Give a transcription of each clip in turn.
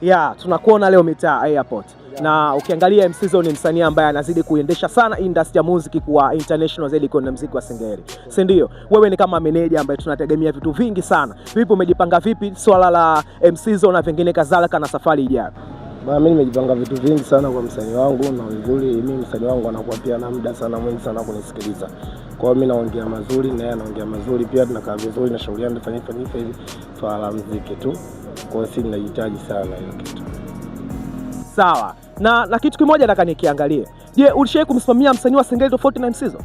Yeah, tunakuona leo mitaa airport. Na ukiangalia M-Sizzo ni msanii ambaye anazidi kuendesha sana industry ya muziki kuwa international zaidi kwenye muziki wa Singeli. Si ndio? Wewe ni kama meneja ambaye tunategemea vitu vingi sana. Vipi umejipanga vipi swala la M-Sizzo na vingine kadhalika na safari ijayo? Mimi nimejipanga vitu vingi sana kwa msanii wangu na vizuri. Mimi msanii wangu anakuwa pia na muda sana mwingi sana kunisikiliza. Kwa hiyo mimi naongea mazuri na yeye anaongea mazuri pia, tunakaa vizuri na shauriana tufanye hivi swala la muziki tu. Kwa hiyo si ninahitaji sana hiyo kitu. Sawa. Na kitu kimoja nataka nikiangalie. Je, ulishawahi kumsimamia msanii wa Singeli tofauti na M-Sizzo?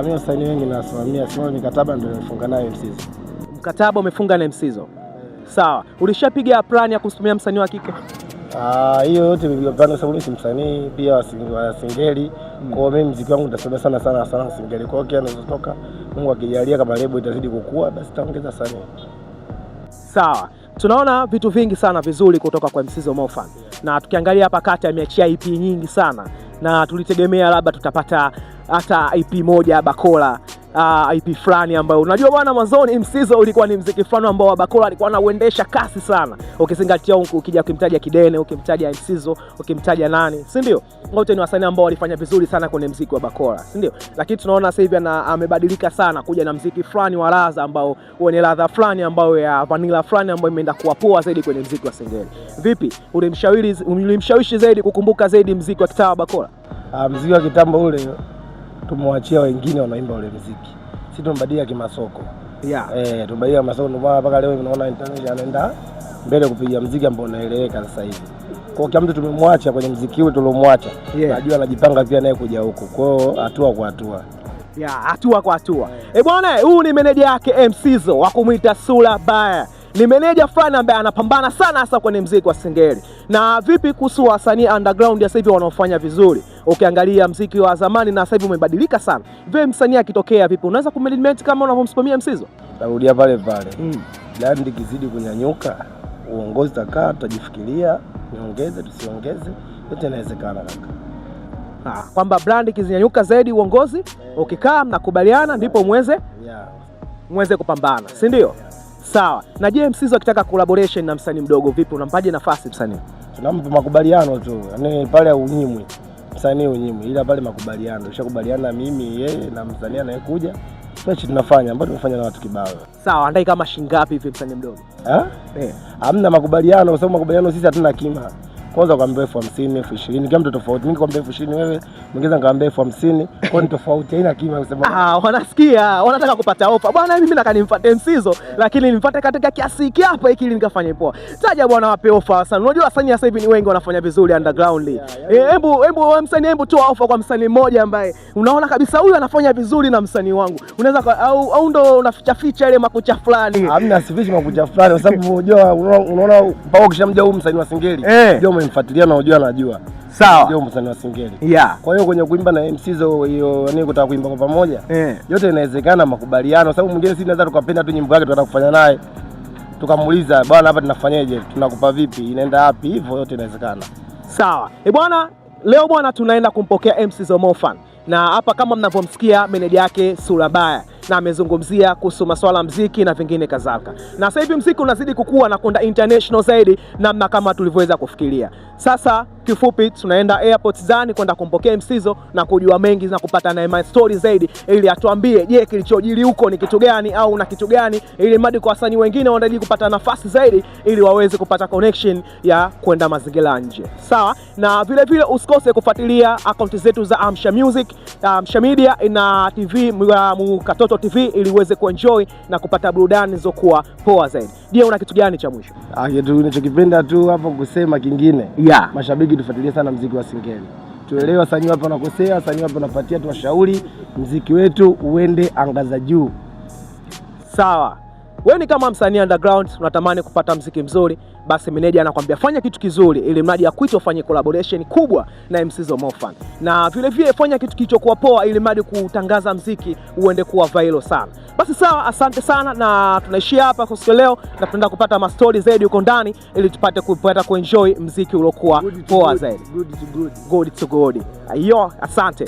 Mimi wasanii wengi nasimamia, sio mikataba ndio nimefunga nayo M-Sizzo. Mkataba umefunga na M-Sizzo. Sawa. Ulishapiga plan ya kusimamia msanii wa kike? Hiyo yote nilipanga sababu si msanii pia wa Singeli. Kwa hiyo mimi muziki wangu nitasema sana Singeli. Kwa hiyo anazotoka Mungu akijalia kama lebo itazidi kukua basi taongeza sana. Sawa. Tunaona vitu vingi sana vizuri kutoka kwa M-Sizzo Mofan. Na tukiangalia hapa kati ameachia EP nyingi sana. Na tulitegemea labda tutapata hata EP moja Bakola, EP fulani ambayo unajua bwana mwanzoni M-Sizzo ulikuwa ni muziki fulani ambao Bakola alikuwa anauendesha kasi sana. Ukizingatia ukija ukimtaja Kidene, ukimtaja M-Sizzo, ukimtaja nani, si ndio? Wote ni wasanii ambao walifanya vizuri sana kwenye muziki wa Bakola, si ndio? Lakini tunaona sasa hivi amebadilika sana kuja na muziki fulani wa ladha ambao wenye ladha fulani ambayo ya vanilla fulani ambayo imeenda kuwa poa zaidi kwenye muziki wa Singeli. Vipi? Ulimshawishi zaidi kukumbuka zaidi muziki wa kitambo Bakola? Muziki wa kitambo ule tumewachia wengine wanaimba ule muziki. Sisi tumbadilia kimasoko. Yeah. Tumbadilia masoko ndio mpaka leo unaona internet anaenda mbele kupiga muziki ambao unaeleweka sasa hivi. Kwa kila mtu tumemwacha kwenye muziki ule tuliomwacha. Najua anajipanga pia naye kuja huko. Kwa hiyo hatua kwa hatua. Hatua kwa hatua. Bwana, huu ni meneja yake M-Sizzo wa kumuita Sula Baya. Ni meneja fulani ambaye anapambana sana hasa kwenye muziki wa Singeli. Na vipi kuhusu wasanii underground sasa hivi wanaofanya vizuri? Ukiangalia muziki wa zamani na sasa hivi umebadilika sana. Vipi msanii akitokea vipi? Unaweza kumanagement kama unavyomsimamia M-Sizzo? Narudia pale pale. Brand kizidi kunyanyuka, uongozi takaa tutajifikiria, niongeze tusiongeze, yote inawezekana kaka. Kwamba brand kizinyanyuka zaidi uongozi, ukikaa mnakubaliana ndipo muweze kupambana, si ndio? Sawa. Na je, M-Sizzo akitaka collaboration na msanii mdogo vipi? Unampaje nafasi msanii? Tunampa makubaliano tu. Yaani pale unyimwi. Msanii unyimwi. Ila pale makubaliano. Tushakubaliana mimi yeye na msanii anayekuja. Tuache tunafanya ambapo tumefanya na watu kibao. Sawa, andai kama shingapi hivi msanii mdogo? Hamna makubaliano, kwa sababu makubaliano sisi hatuna kima. Kwanza kwambia 50,000, 20,000, kama mtu tofauti. Mimi kwambia 20,000 wewe, mwingine ngambia 50,000, kwa ni tofauti, haina kima kusema. Wanasikia, wanataka kupata ofa. Bwana mimi nataka nimfuate M-Sizzo, lakini nimfuate katika kiasi hiki hapa ili nikafanye poa. Taja bwana wape ofa sana. Unajua wasanii sasa hivi ni wengi wanafanya vizuri underground. Hebu msanii toa ofa kwa msanii mmoja ambaye unaona kabisa huyu anafanya vizuri na msanii wangu. Unaweza au ndo unaficha ile makucha fulani. Hamna sifichi makucha fulani kwa sababu unajua unaona pao kishamjua huyu msanii wa Singeli. Ndio umemfuatilia na unajua anajua. Sawa. Ndio msanii wa Singeli. Kwa hiyo kwenye kuimba na M-Sizzo hiyo yani kutaka kuimba kwa pamoja. Yote inawezekana makubaliano, sababu mwingine sisi tunaweza tukapenda tu nyimbo yake tunataka kufanya naye. Tukamuuliza bwana hapa tunafanyaje? Tunakupa vipi? Inaenda wapi? Hivyo yote inawezekana. Sawa. Bwana leo bwana tunaenda kumpokea M-Sizzo Mofan. Na hapa kama mnavyomsikia meneja yake Sula Baya na amezungumzia kuhusu masuala muziki na vingine kadhalika. Na sasa hivi muziki unazidi kukua na kwenda international zaidi namna kama tulivyoweza kufikiria. Sasa kifupi tunaenda airport zani kwenda kumpokea M-Sizzo na kujua mengi na kupata na story zaidi ili atuambie je kilichojiri huko ni kitu gani au na kitu gani, ili madi kwa wasanii wengine wanataka kupata nafasi zaidi ili waweze kupata connection ya kwenda mazingira nje. Sawa? Na vile vile usikose kufuatilia akaunti zetu za Amsha Music, Amsha Media na TV Mkatoto TV ili uweze kuenjoy na kupata burudani zokuwa poa zaidi. Je, una kitu gani cha mwisho? Kitu ninachokipenda tu hapo kusema kingine. Mashabiki tufuatilie sana muziki wa Singeli. Tuelewe wasanii wapi wanakosea, wasanii wapi wanapatia, tuwashauri muziki wetu uende anga za juu. Sawa. Wewe ni kama msanii underground unatamani kupata muziki mzuri, basi meneja anakuambia fanya kitu kizuri ili mradi akuite ufanye collaboration kubwa na M-Sizzo Mofan. Na vile vile fanya kitu kilichokuwa poa ili mradi kutangaza muziki uende kuwa viral sana. Basi sawa, asante sana na tunaishia hapa kwa siku leo na tunaenda kupata ma stories zaidi huko ndani ili tupate kupata kuenjoy muziki uliokuwa poa zaidi. Good to good. Ayo, asante.